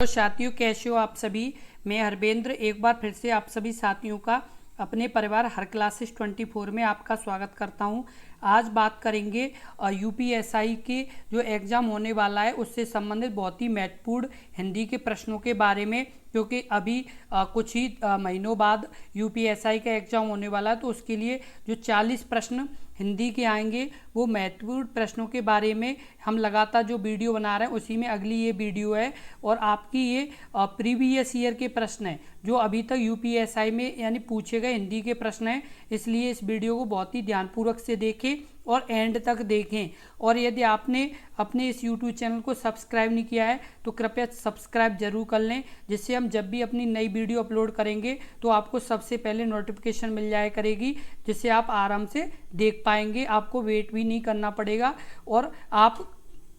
तो साथियों, कैसे हो आप सभी। मैं हरबेंद्र एक बार फिर से आप सभी साथियों का अपने परिवार हर क्लासेस 24 में आपका स्वागत करता हूं। आज बात करेंगे यूपीएसआई के जो एग्ज़ाम होने वाला है उससे संबंधित बहुत ही महत्वपूर्ण हिंदी के प्रश्नों के बारे में, क्योंकि अभी कुछ ही महीनों बाद यूपीएसआई का एग्ज़ाम होने वाला है। तो उसके लिए जो 40 प्रश्न हिंदी के आएंगे वो महत्वपूर्ण प्रश्नों के बारे में हम लगातार जो वीडियो बना रहे हैं उसी में अगली ये वीडियो है। और आपकी ये प्रीवियस ईयर के प्रश्न हैं जो अभी तक यूपीएसआई में यानी पूछे गए हिंदी के प्रश्न हैं, इसलिए इस वीडियो को बहुत ही ध्यानपूर्वक से देखें और एंड तक देखें। और यदि आपने अपने इस यूट्यूब चैनल को सब्सक्राइब नहीं किया है तो कृपया सब्सक्राइब जरूर कर लें, जिससे हम जब भी अपनी नई वीडियो अपलोड करेंगे तो आपको सबसे पहले नोटिफिकेशन मिल जाया करेगी, जिससे आप आराम से देख पाएंगे। आपको वेट भी नहीं करना पड़ेगा और आप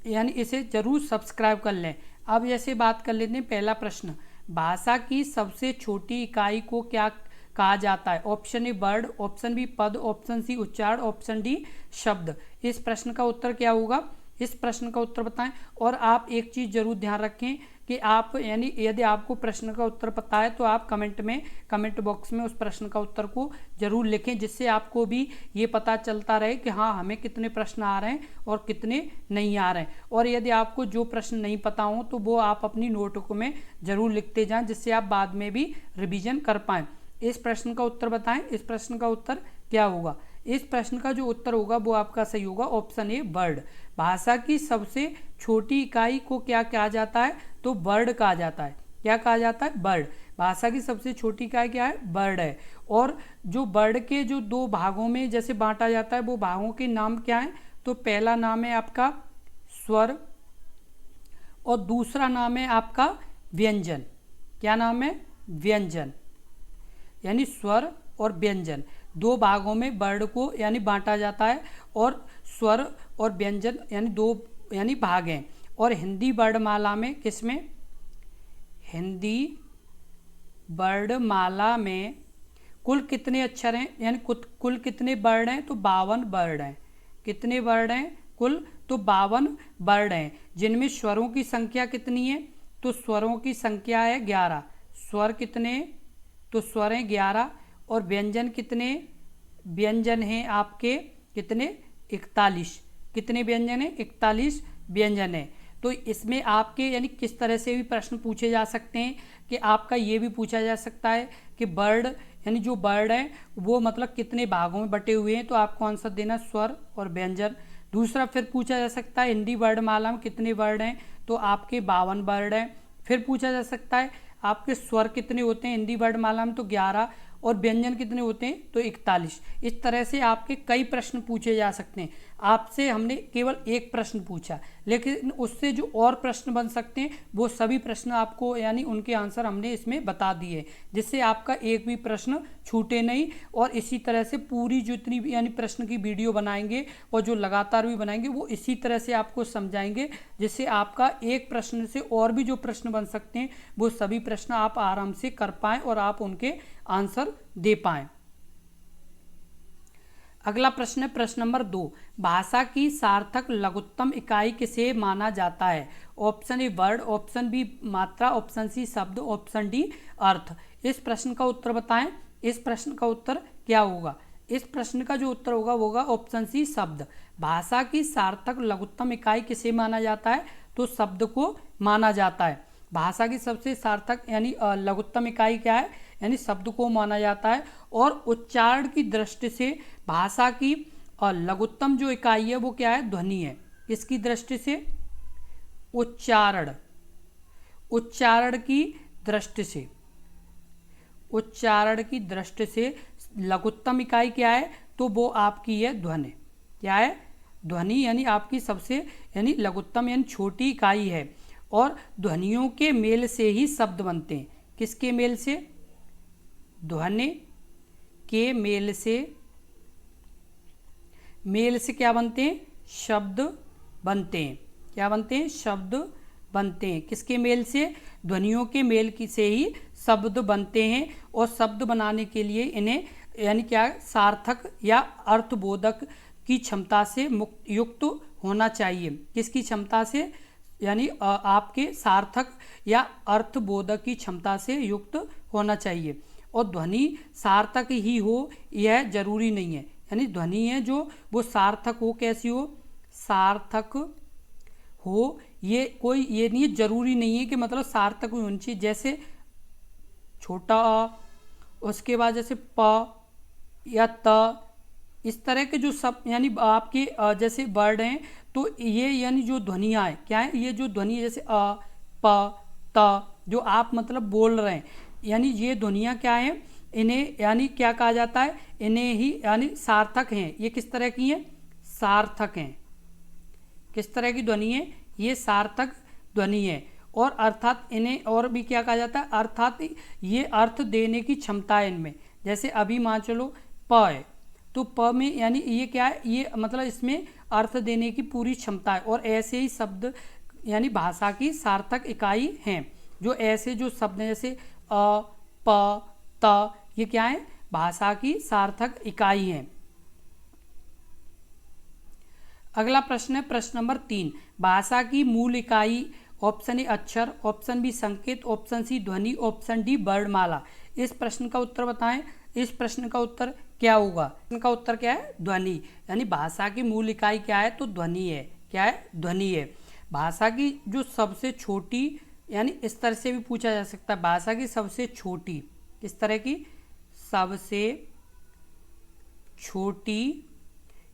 यानी इसे जरूर सब्सक्राइब कर लें। अब जैसे बात कर लेते हैं, पहला प्रश्न, भाषा की सबसे छोटी इकाई को क्या कहा जाता है। Option A word, option B पद, ऑप्शन सी उच्चारण, ऑप्शन डी शब्द। इस प्रश्न का उत्तर क्या होगा, इस प्रश्न का उत्तर बताएं। और आप एक चीज़ जरूर ध्यान रखें कि आप यानी यदि आपको प्रश्न का उत्तर पता है तो आप कमेंट बॉक्स में उस प्रश्न का उत्तर को जरूर लिखें, जिससे आपको भी ये पता चलता रहे कि हाँ हमें कितने प्रश्न आ रहे हैं और कितने नहीं आ रहे हैं। और यदि आपको जो प्रश्न नहीं पता हो तो वो आप अपनी नोटबुक में जरूर लिखते जाएं, जिससे आप बाद में भी रिवीजन कर पाएँ। इस प्रश्न का उत्तर बताएं, इस प्रश्न का उत्तर क्या होगा। इस प्रश्न का जो उत्तर होगा वो आपका सही होगा, ऑप्शन ए वर्ड। भाषा की सबसे छोटी इकाई को क्या कहा जाता है, तो वर्ड कहा जाता है। क्या कहा जाता है, वर्ड। भाषा की सबसे छोटी इकाई क्या है, वर्ड है। और जो वर्ड के जो दो भागों में जैसे बांटा जाता है वो भागों के नाम क्या है, तो पहला नाम है आपका स्वर और दूसरा नाम है आपका व्यंजन। क्या नाम है, व्यंजन। यानी स्वर और व्यंजन दो भागों में वर्ड को यानी बांटा जाता है, और स्वर और व्यंजन यानी दो यानी भाग हैं। और हिंदी वर्णमाला में किसमें, हिंदी वर्णमाला में कुल कितने अक्षर हैं यानी कुल कितने वर्ण हैं, तो 52 वर्ण हैं। कितने वर्ण हैं कुल, तो 52 वर्ण हैं, जिनमें स्वरों की संख्या कितनी है, तो स्वरों की संख्या है 11। स्वर कितने, तो स्वर हैं 11। और व्यंजन कितने, व्यंजन हैं आपके कितने, 41। कितने व्यंजन हैं, 41 व्यंजन हैं। तो इसमें आपके यानी किस तरह से भी प्रश्न पूछे जा सकते हैं कि आपका ये भी पूछा जा सकता है कि वर्ड यानी जो वर्ड है वो मतलब कितने भागों में बटे हुए हैं, तो आपको आंसर देना स्वर और व्यंजन। दूसरा फिर पूछा जा सकता है हिंदी वर्णमाला में कितने वर्ड हैं, तो आपके 52 वर्ड हैं। फिर पूछा जा सकता है आपके स्वर कितने होते हैं हिंदी वर्णमाला में, तो 11, और व्यंजन कितने होते हैं, तो 41। इस तरह से आपके कई प्रश्न पूछे जा सकते हैं। आपसे हमने केवल एक प्रश्न पूछा, लेकिन उससे जो और प्रश्न बन सकते हैं वो सभी प्रश्न आपको यानी उनके आंसर हमने इसमें बता दिए, जिससे आपका एक भी प्रश्न छूटे नहीं। और इसी तरह से पूरी जितनी भी यानी प्रश्न की वीडियो बनाएंगे और जो लगातार भी बनाएंगे वो इसी तरह से आपको समझाएंगे, जिससे आपका एक प्रश्न से और भी जो प्रश्न बन सकते हैं वो सभी प्रश्न आप आराम से कर पाएँ और आप उनके आंसर दे पाएं। अगला प्रश्न है प्रश्न नंबर 2, भाषा की सार्थक लघुत्तम इकाई किसे माना जाता है। Option A word, option B मात्रा, ऑप्शन सी शब्द, ऑप्शन डी अर्थ। इस प्रश्न का उत्तर बताएं, इस प्रश्न का उत्तर क्या होगा। इस प्रश्न का जो उत्तर होगा वो होगा ऑप्शन सी शब्द। भाषा की सार्थक लघुत्तम इकाई किसे माना जाता है, तो शब्द को माना जाता है। भाषा की सबसे सार्थक यानी लघुत्तम इकाई क्या है, यानी शब्द को माना जाता है। और उच्चारण की दृष्टि से भाषा की लघुत्तम जो इकाई है वो क्या है, ध्वनि है। किसकी दृष्टि से, उच्चारण, उच्चारण की दृष्टि से, उच्चारण की दृष्टि से लघुत्तम इकाई क्या है, तो वो आपकी है ध्वनि। क्या है, ध्वनि यानी आपकी सबसे यानी लघुत्तम यानी छोटी इकाई है। और ध्वनियों के मेल से ही शब्द बनते हैं। किसके मेल से, ध्वनि के मेल से क्या बनते हैं, शब्द बनते हैं। क्या बनते हैं, शब्द बनते हैं। किसके मेल से, ध्वनियों के मेल से ही शब्द बनते हैं। और शब्द बनाने के लिए इन्हें यानी क्या सार्थक या अर्थबोधक की क्षमता से युक्त होना चाहिए। किसकी क्षमता से, यानी आपके सार्थक या अर्थबोधक की क्षमता से युक्त होना चाहिए। और ध्वनि सार्थक ही हो यह जरूरी नहीं है, यानी ध्वनि है जो वो सार्थक हो, कैसी हो, सार्थक हो, ये कोई ये नहीं है, जरूरी नहीं है कि मतलब सार्थक होनी चाहिए। जैसे छोटा अ, उसके बाद जैसे प या त, इस तरह के जो सब यानी आपके जैसे वर्ड हैं, तो ये यानी जो ध्वनियाँ हैं क्या है, ये जो ध्वनि है जैसे अ प त, जो आप मतलब बोल रहे हैं, यानी ये ध्वनियाँ क्या हैं, इन्हें यानी क्या कहा जाता है, इन्हें ही यानी सार्थक हैं। ये किस तरह की हैं, सार्थक हैं। किस तरह की ध्वनि है, ये सार्थक ध्वनि है। और अर्थात इन्हें और भी क्या कहा जाता है, अर्थात ये अर्थ देने की क्षमता है इनमें। जैसे अभी मान चलो प है, तो प में यानी ये क्या है, ये मतलब इसमें अर्थ देने की पूरी क्षमता है। और ऐसे ही शब्द यानी भाषा की सार्थक इकाई हैं। जो ऐसे जो शब्द हैं जैसे अ प त, ये क्या है, भाषा की सार्थक इकाई हैं। अगला प्रश्न है प्रश्न नंबर 3, भाषा की मूल इकाई। ऑप्शन ए अक्षर, ऑप्शन बी संकेत, ऑप्शन सी ध्वनि, ऑप्शन डी वर्णमाला। इस प्रश्न का उत्तर बताएं। इस प्रश्न का उत्तर क्या होगा, इनका उत्तर क्या है, ध्वनि। यानी भाषा की मूल इकाई क्या है, तो ध्वनि है। क्या है, ध्वनि है। भाषा की जो सबसे छोटी, यानी इस तरह से भी पूछा जा सकता है, भाषा की सबसे छोटी, इस तरह की सबसे छोटी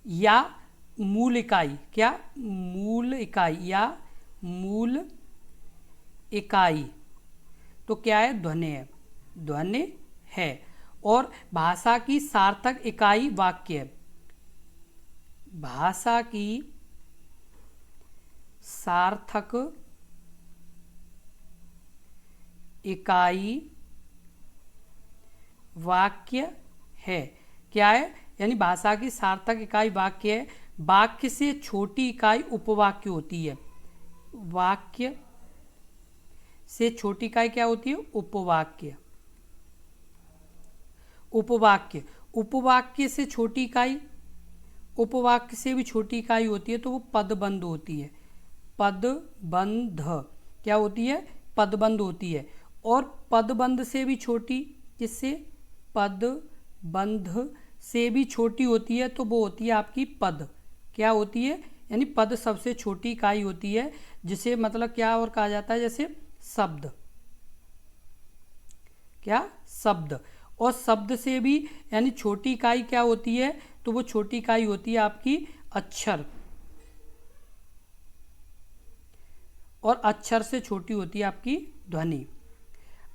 या मूल इकाई, क्या, मूल इकाई या मूल इकाई, तो क्या है, ध्वनि है। ध्वनि है। और भाषा की सार्थक इकाई वाक्य है। भाषा की सार्थक इकाई वाक्य है। क्या है, यानी भाषा की सार्थक इकाई वाक्य है। वाक्य से छोटी इकाई उपवाक्य होती है। वाक्य से छोटी इकाई क्या होती है, उपवाक्य। उपवाक्य, उपवाक्य से छोटी इकाई, उपवाक्य से भी छोटी इकाई होती है तो वो पदबंध होती है। पदबंध क्या होती है, पदबंध होती है। और पदबंध से भी छोटी, जिससे पदबंध से भी छोटी होती है तो वो होती है आपकी पद। क्या होती है, यानी पद सबसे छोटी इकाई होती है, जिसे मतलब क्या और कहा जाता है, जैसे शब्द। क्या, शब्द। और शब्द से भी यानी छोटी इकाई क्या होती है, तो वो छोटी इकाई होती है आपकी अक्षर। और अक्षर से छोटी होती है आपकी ध्वनि।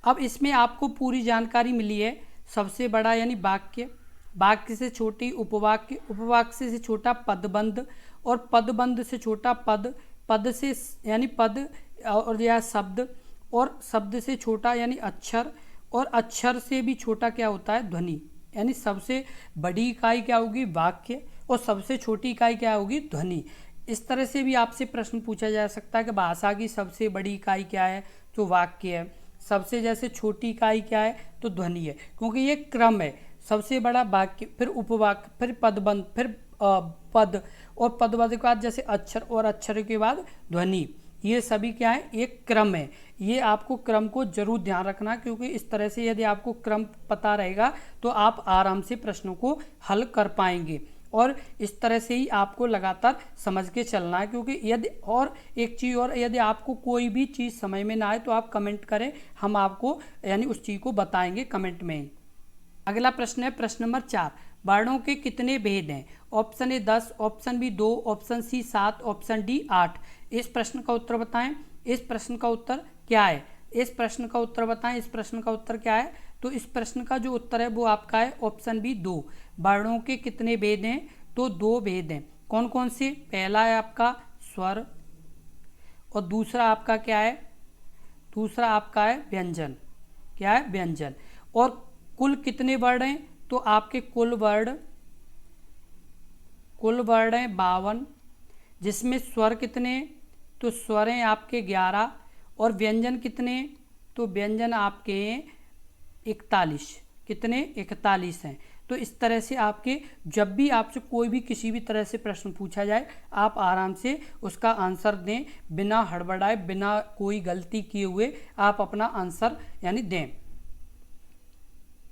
अब इसमें आपको पूरी जानकारी मिली है। सबसे बड़ा यानी वाक्य, वाक्य से छोटी उपवाक्य, उपवाक्य से छोटा पदबंध, और पदबंध से छोटा पद, पद से यानी पद और या शब्द, और शब्द से छोटा यानी अक्षर, और अक्षर से भी छोटा क्या होता है, ध्वनि। यानी सबसे बड़ी इकाई क्या होगी, वाक्य, और सबसे छोटी इकाई क्या होगी, ध्वनि। इस तरह से भी आपसे प्रश्न पूछा जा सकता है कि भाषा की सबसे बड़ी इकाई क्या है, तो वाक्य है। सबसे जैसे छोटी इकाई क्या है, तो ध्वनि है, क्योंकि ये क्रम है। सबसे बड़ा वाक्य, फिर उपवाक्य, फिर पदबंध, फिर पद, और पदबंध के बाद जैसे अक्षर, और अक्षर के बाद ध्वनि। ये सभी क्या है, एक क्रम है। ये आपको क्रम को जरूर ध्यान रखना, क्योंकि इस तरह से यदि आपको क्रम पता रहेगा तो आप आराम से प्रश्नों को हल कर पाएंगे। और इस तरह से ही आपको लगातार समझ के चलना है। क्योंकि यदि और एक चीज़, और यदि आपको कोई भी चीज़ समझ में ना आए तो आप कमेंट करें, हम आपको यानी उस चीज़ को बताएंगे कमेंट में ही। अगला प्रश्न है प्रश्न नंबर 4, वर्णों के कितने भेद हैं। Option A 10, option B 2, option C 7, option D 8। इस प्रश्न का उत्तर बताएं। इस प्रश्न का उत्तर क्या है, इस प्रश्न का उत्तर बताएं। इस प्रश्न का उत्तर क्या है, तो इस प्रश्न का जो उत्तर है वो आपका है ऑप्शन बी 2। वर्णों के कितने भेद हैं, तो 2 भेद हैं। कौन कौन से, पहला है आपका स्वर, और दूसरा आपका क्या है, दूसरा आपका है व्यंजन। क्या है, व्यंजन। और कुल कितने वर्ण हैं, तो आपके कुल वर्ण हैं 52, जिसमें स्वर कितने, तो स्वर हैं आपके 11, और व्यंजन कितने, तो व्यंजन आपके 41। कितने, 41 हैं। तो इस तरह से आपके जब भी आपसे कोई भी किसी भी तरह से प्रश्न पूछा जाए, आप आराम से उसका आंसर दें, बिना हड़बड़ाए, बिना कोई गलती किए हुए आप अपना आंसर यानी दें।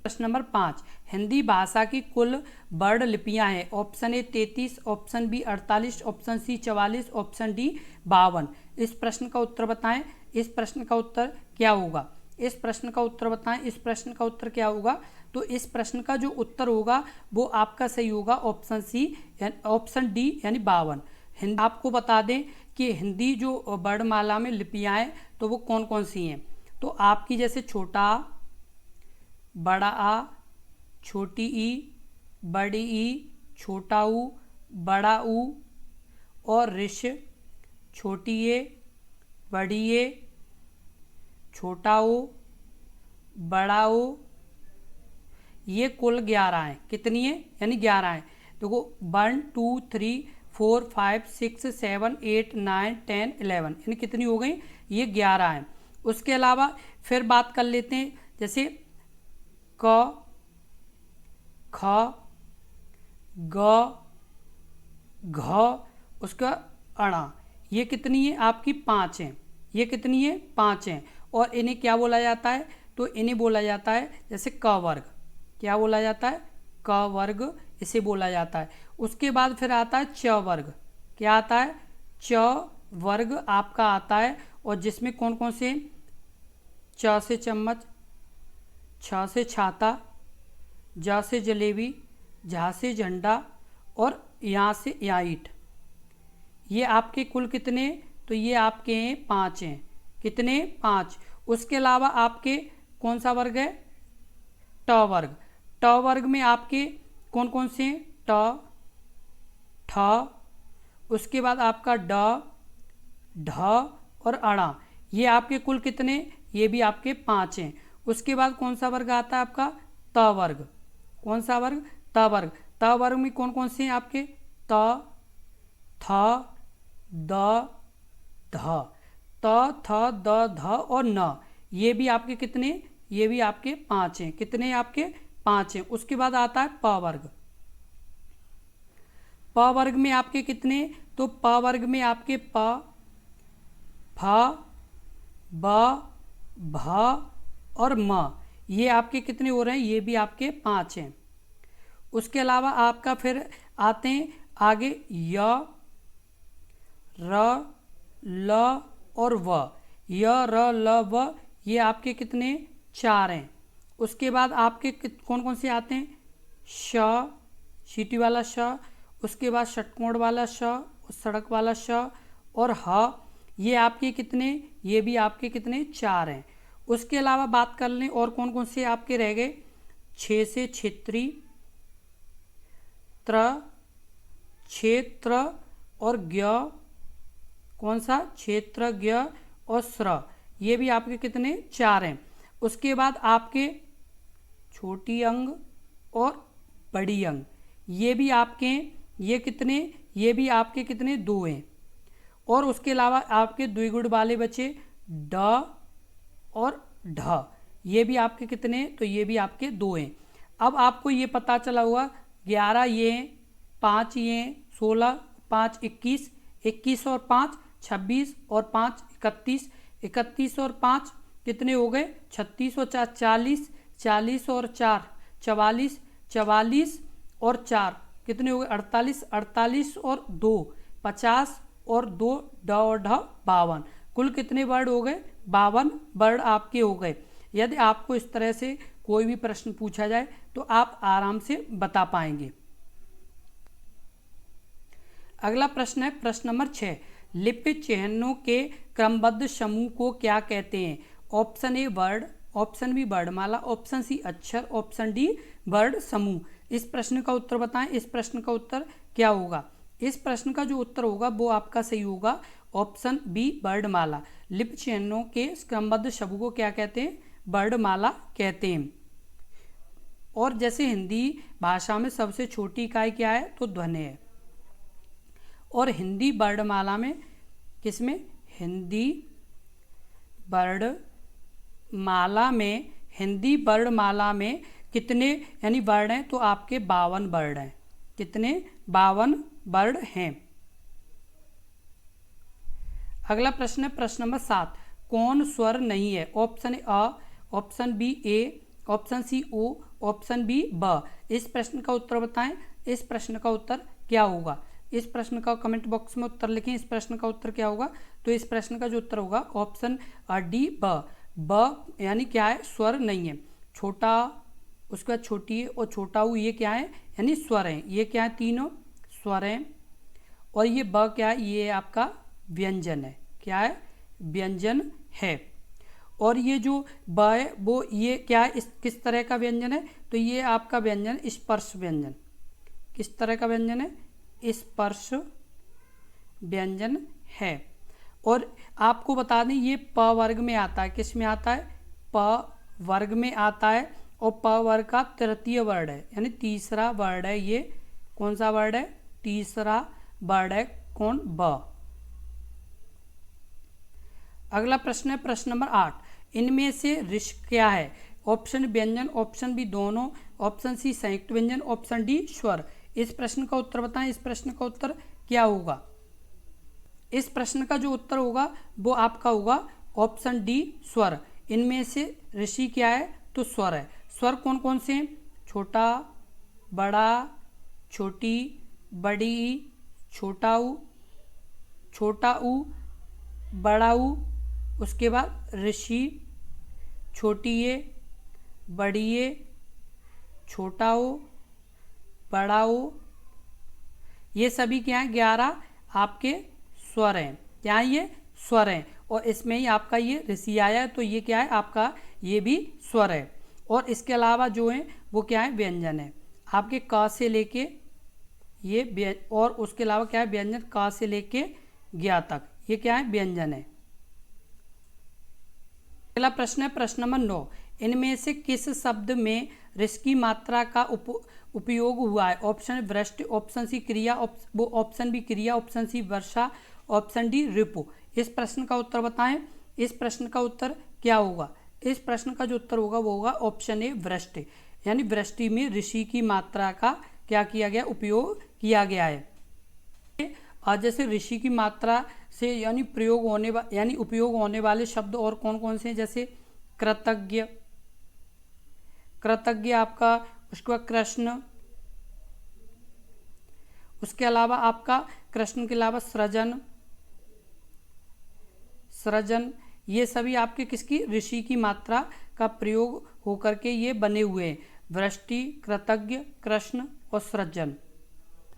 प्रश्न नंबर 5, हिंदी भाषा की कुल वर्ण लिपियां हैं। Option A 33, option B 48, option C 44, option D 52। इस प्रश्न का उत्तर बताएं। इस प्रश्न का उत्तर क्या होगा? इस प्रश्न का उत्तर बताएं। इस प्रश्न का उत्तर क्या होगा? तो इस प्रश्न का जो उत्तर होगा वो आपका सही होगा ऑप्शन सी, ऑप्शन डी यानी 52। हिंदी आपको बता दें कि हिंदी जो वर्णमाला में लिपियां हैं तो वो कौन कौन सी हैं। तो आपकी जैसे छोटा आ, बड़ा आ, छोटी ई, बड़ी ई, छोटा ऊ, बड़ा ऊ और ऋष, छोटी ए, बड़ी ए, छोटा ओ, बड़ा ओ, ये कुल 11 हैं। कितनी है? यानी 11 हैं। देखो 1 2 3 4 5 6 7 8 9 10 11 यानी कितनी हो गई? ये 11 हैं। उसके अलावा फिर बात कर लेते हैं, जैसे क, ख, ग, घ, उसका अणा, ये कितनी है? आपकी 5 हैं। ये कितनी है? 5 हैं। और इन्हें क्या बोला जाता है? तो इन्हें बोला जाता है जैसे क वर्ग। क्या बोला जाता है? क वर्ग इसे बोला जाता है। उसके बाद फिर आता है च वर्ग। क्या आता है? च वर्ग आपका आता है, और जिसमें कौन कौन से? च से चम्मच, छ से छाता, ज से जलेबी, झा से झंडा और यहाँ से याईट। ये आपके कुल कितने? तो ये आपके हैं 5 हैं। कितने? 5। उसके अलावा आपके कौन सा वर्ग है? ट वर्ग। ट वर्ग में आपके कौन कौन से हैं? ट, ठ, उसके बाद आपका ड, ढ और अणा। ये आपके कुल कितने? ये भी आपके 5 हैं। उसके बाद कौन सा वर्ग आता है आपका? त वर्ग। कौन सा वर्ग? त वर्ग। त वर्ग में कौन कौन से हैं आपके? त, थ, द, ध। त, थ, द, ध और न। ये भी आपके कितने? ये भी आपके 5 हैं। कितने आपके? 5 हैं। उसके बाद आता है प वर्ग। प वर्ग में आपके कितने? तो प वर्ग में आपके प, फ, ब, भ और म। ये आपके कितने हो रहे हैं? ये भी आपके 5 हैं। उसके अलावा आपका फिर आते हैं आगे य, र, ल और व। य, र, ल, व ये आपके कितने? 4 हैं। उसके बाद आपके कौन कौन से आते हैं? श, सीटी वाला श, उसके बाद षटकोण वाला श, सड़क वाला श और ह। ये आपके कितने? ये भी आपके कितने? 4 हैं। उसके अलावा बात कर लें और कौन कौन से आपके रह गए? 6 से क्षेत्री, त्र, क्षेत्र और ज्ञ। कौन सा? क्षेत्र, ज्ञ और स्र। ये भी आपके कितने? 4 हैं। उसके बाद आपके छोटी अंग और बड़ी अंग, ये भी आपके हैं। ये कितने? ये भी आपके कितने? 2 हैं। और उसके अलावा आपके द्विगुण वाले बचे ड और ढ। ये भी आपके कितने? तो ये भी आपके 2 हैं। अब आपको ये पता चला हुआ 11 ये हैं, 5 ये हैं, 16, 5 21, 21 और 5 26 और 5 31, 31 और 5 कितने हो गए? 36 और 4 40, 40 और 4 44, 44 और 4 कितने हो गए? 48, 48 और 2 50 और 2 ड और ढ 52। कुल कितने वर्ड हो गए? 52 वर्ड आपके हो गए। यदि आपको इस तरह से कोई भी प्रश्न पूछा जाए तो आप आराम से बता पाएंगे। अगला प्रश्न है प्रश्न नंबर 6, लिपि चिन्हों के क्रमबद्ध समूह को क्या कहते हैं? Option A word, option B वर्णमाला, ऑप्शन सी अक्षर, ऑप्शन डी वर्ड समूह। इस प्रश्न का उत्तर बताएं। इस प्रश्न का उत्तर क्या होगा? इस प्रश्न का जो उत्तर होगा वो आपका सही होगा ऑप्शन बी वर्णमाला। लिपि चिन्हों के क्रमबद्ध समूह को क्या कहते हैं? वर्णमाला कहते हैं। और जैसे हिंदी भाषा में सबसे छोटी इकाई क्या है? तो ध्वनि है। और हिंदी वर्णमाला में किसमें? हिंदी वर्णमाला में, हिंदी वर्णमाला में कितने यानी वर्ड हैं, तो आपके 52 वर्ड हैं। कितने? 52 वर्ड हैं। अगला प्रश्न है प्रश्न नंबर 7, कौन स्वर नहीं है? ऑप्शन ए अ, ऑप्शन बी ए, ऑप्शन सी ओ, ऑप्शन बी ब। इस प्रश्न का उत्तर बताएं। इस प्रश्न का उत्तर क्या होगा? इस प्रश्न का कमेंट बॉक्स में उत्तर लिखें। इस प्रश्न का उत्तर क्या होगा? तो इस प्रश्न का जो उत्तर होगा ऑप्शन डी ब यानी क्या है? स्वर नहीं है। छोटा, उसके बाद छोटी और छोटा ऊ, ये क्या है? यानी स्वर हैं। ये क्या है? तीनों स्वर हैं। और ये ब क्या है? ये आपका व्यंजन है। क्या है? व्यंजन है। और ये जो ब है वो ये क्या है? किस तरह का व्यंजन है? तो ये आपका व्यंजन स्पर्श व्यंजन। किस तरह का व्यंजन है? स्पर्श व्यंजन है। और आपको बता दें ये प वर्ग में आता है। किस में आता है? प वर्ग में आता है। और प वर्ग का तृतीय वर्ड है, यानी तीसरा वर्ड है। ये कौन सा वर्ड है? तीसरा वर्ड है। कौन? ब। अगला प्रश्न है प्रश्न नंबर 8, इनमें से ऋष क्या है? ऑप्शन व्यंजन, ऑप्शन बी दोनों, ऑप्शन सी संयुक्त व्यंजन, ऑप्शन डी स्वर। इस प्रश्न का उत्तर बताएं। इस प्रश्न का उत्तर क्या होगा? इस प्रश्न का जो उत्तर होगा वो आपका होगा ऑप्शन डी स्वर। इनमें से ऋषि क्या है? तो स्वर है। स्वर कौन कौन से हैं? छोटा, बड़ा, छोटी, बड़ी, छोटा ऊ, छोटा ऊ, बड़ा ऊ, उसके बाद ऋषि, छोटी ए, बड़ी ए, छोटा ओ, बड़ा ओ, ये सभी क्या है? 11 आपके स्वर हैं। क्या है? ये स्वर हैं। और इसमें ही आपका ये ऋषि आया है, तो ये क्या है? आपका ये भी स्वर है। और इसके अलावा जो है वो क्या है? व्यंजन है। आपके क से लेके ये और उसके अलावा क्या है? व्यंजन क से लेके ज्ञा तक, ये क्या है? व्यंजन है। अगला प्रश्न है प्रश्न नंबर 9, इनमें से किस शब्द में ऋष की मात्रा का उपयोग हुआ है? ऑप्शन वृष्टि, ऑप्शन सी क्रिया, ऑप्शन बी क्रिया, ऑप्शन सी वर्षा, ऑप्शन डी रिपु। इस प्रश्न का उत्तर बताएं। इस प्रश्न का उत्तर क्या होगा? इस प्रश्न का जो उत्तर होगा वो होगा ऑप्शन ए वृष्टि, यानी वृष्टि में ऋषि की मात्रा का क्या किया गया? उपयोग किया गया है। जैसे ऋषि की मात्रा से यानी यानी उपयोग होने वाले शब्द और कौन कौन से हैं? जैसे कृतज्ञ, कृतज्ञ आपका, उसके बाद कृष्ण, उसके अलावा आपका कृष्ण के अलावा सृजन, सृजन, ये सभी आपके किसकी? ऋषि की मात्रा का प्रयोग होकर के ये बने हुए हैं। वृष्टि, कृतज्ञ, कृष्ण और सृजन।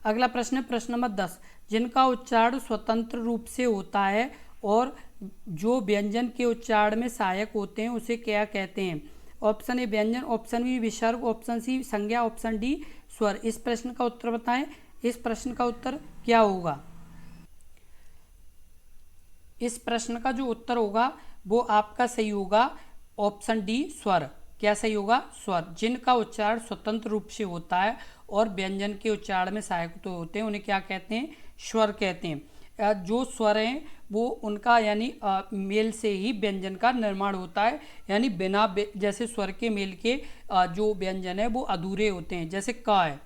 अगला प्रश्न है प्रश्न नंबर 10, जिनका उच्चारण स्वतंत्र रूप से होता है और जो व्यंजन के उच्चारण में सहायक होते हैं उसे क्या कहते हैं? ऑप्शन ए व्यंजन, ऑप्शन बी विसर्ग, ऑप्शन सी संज्ञा, ऑप्शन डी स्वर। इस प्रश्न का उत्तर बताएं। इस प्रश्न का उत्तर क्या होगा? इस प्रश्न का जो उत्तर होगा वो आपका सही होगा ऑप्शन डी स्वर। क्या सही होगा? स्वर। जिनका उच्चारण स्वतंत्र रूप से होता है और व्यंजन के उच्चारण में सहायक तो होते हैं उन्हें क्या कहते हैं? स्वर कहते हैं। जो स्वर हैं वो उनका यानी मेल से ही व्यंजन का निर्माण होता है, यानी बिना जैसे स्वर के मेल के जो व्यंजन है वो अधूरे होते हैं। जैसे क है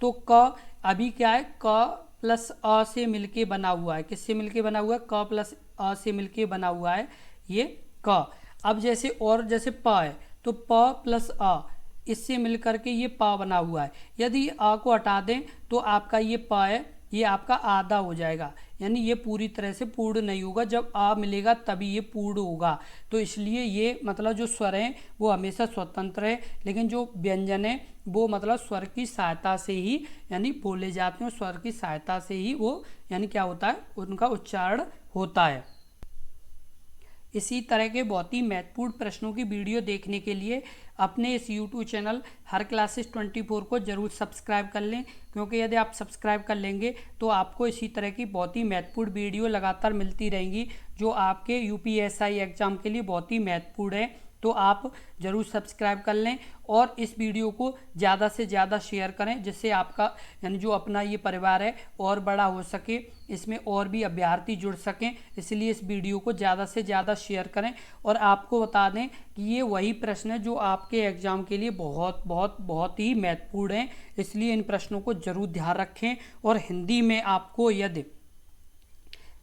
तो क अभी क्या है? क प्लस अ से मिलके बना हुआ है। किससे मिलके बना हुआ है? क प्लस अ से मिलके बना हुआ है ये क। अब जैसे और जैसे प है तो प प्लस अ इससे मिलकर के ये प बना हुआ है। यदि अ को हटा दें तो आपका ये प है ये आपका आधा हो जाएगा, यानी ये पूरी तरह से पूर्ण नहीं होगा। जब आ मिलेगा तभी ये पूर्ण होगा। तो इसलिए ये मतलब जो स्वर हैं वो हमेशा स्वतंत्र है, लेकिन जो व्यंजन है वो मतलब स्वर की सहायता से ही यानी बोले जाते हैं। स्वर की सहायता से ही वो यानी क्या होता है? उनका उच्चारण होता है। इसी तरह के बहुत ही महत्वपूर्ण प्रश्नों की वीडियो देखने के लिए अपने इस YouTube चैनल हर क्लासेस 24 को जरूर सब्सक्राइब कर लें, क्योंकि यदि आप सब्सक्राइब कर लेंगे तो आपको इसी तरह की बहुत ही महत्वपूर्ण वीडियो लगातार मिलती रहेंगी जो आपके UPSI एग्जाम के लिए बहुत ही महत्वपूर्ण है। तो आप ज़रूर सब्सक्राइब कर लें और इस वीडियो को ज़्यादा से ज़्यादा शेयर करें, जिससे आपका यानी जो अपना ये परिवार है और बड़ा हो सके, इसमें और भी अभ्यर्थी जुड़ सकें। इसलिए इस वीडियो को ज़्यादा से ज़्यादा शेयर करें। और आपको बता दें कि ये वही प्रश्न है जो आपके एग्ज़ाम के लिए बहुत बहुत बहुत ही महत्वपूर्ण हैं, इसलिए इन प्रश्नों को ज़रूर ध्यान रखें। और हिंदी में आपको यदि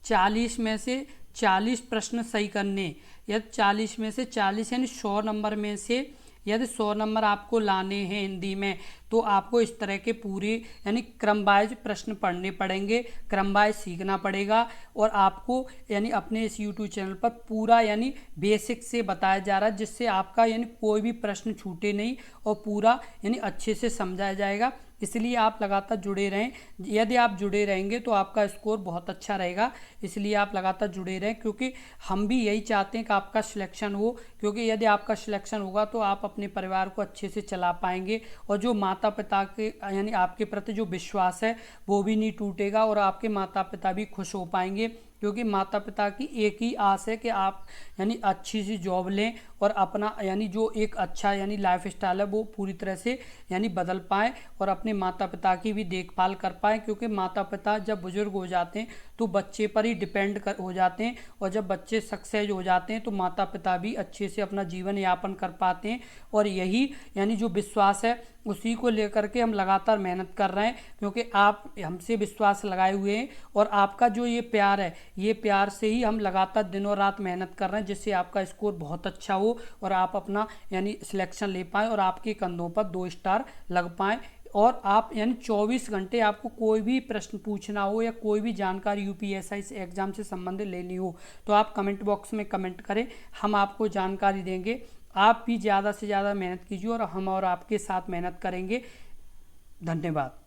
40 में से 40 प्रश्न सही करने, यदि 40 में से 40 यानी 100 नंबर में से यदि 100 नंबर आपको लाने हैं हिंदी में, तो आपको इस तरह के पूरे यानी क्रम वाइज प्रश्न पढ़ने पड़ेंगे, क्रम वाइज सीखना पड़ेगा। और आपको यानी अपने इस यूट्यूब चैनल पर पूरा यानी बेसिक से बताया जा रहा है, जिससे आपका यानी कोई भी प्रश्न छूटे नहीं और पूरा यानी अच्छे से समझाया जाएगा। इसलिए आप लगातार जुड़े रहें। यदि आप जुड़े रहेंगे तो आपका स्कोर बहुत अच्छा रहेगा, इसलिए आप लगातार जुड़े रहें, क्योंकि हम भी यही चाहते हैं कि आपका सिलेक्शन हो। क्योंकि यदि आपका सिलेक्शन होगा तो आप अपने परिवार को अच्छे से चला पाएंगे और जो माता पिता के यानी आपके प्रति जो विश्वास है वो भी नहीं टूटेगा और आपके माता पिता भी खुश हो पाएंगे। क्योंकि माता पिता की एक ही आस है कि आप यानी अच्छी सी जॉब लें और अपना यानी जो एक अच्छा यानी लाइफ स्टाइल है वो पूरी तरह से यानी बदल पाएँ और अपने माता पिता की भी देखभाल कर पाएँ। क्योंकि माता पिता जब बुजुर्ग हो जाते हैं तो बच्चे पर ही डिपेंड हो जाते हैं, और जब बच्चे सक्सेस हो जाते हैं तो माता पिता भी अच्छे से अपना जीवन यापन कर पाते हैं। और यही यानी जो विश्वास है उसी को लेकर के हम लगातार मेहनत कर रहे हैं, क्योंकि आप हमसे विश्वास लगाए हुए हैं और आपका जो ये प्यार है, ये प्यार से ही हम लगातार दिनों रात मेहनत कर रहे हैं, जिससे आपका स्कोर बहुत अच्छा हो और आप अपना यानी सिलेक्शन ले पाएँ और आपके कंधों पर 2 स्टार लग पाएँ। और आप यानी 24 घंटे आपको कोई भी प्रश्न पूछना हो या कोई भी जानकारी यूपीएससी से एग्ज़ाम से संबंधित लेनी हो तो आप कमेंट बॉक्स में कमेंट करें, हम आपको जानकारी देंगे। आप भी ज़्यादा से ज़्यादा मेहनत कीजिए और हम और आपके साथ मेहनत करेंगे। धन्यवाद।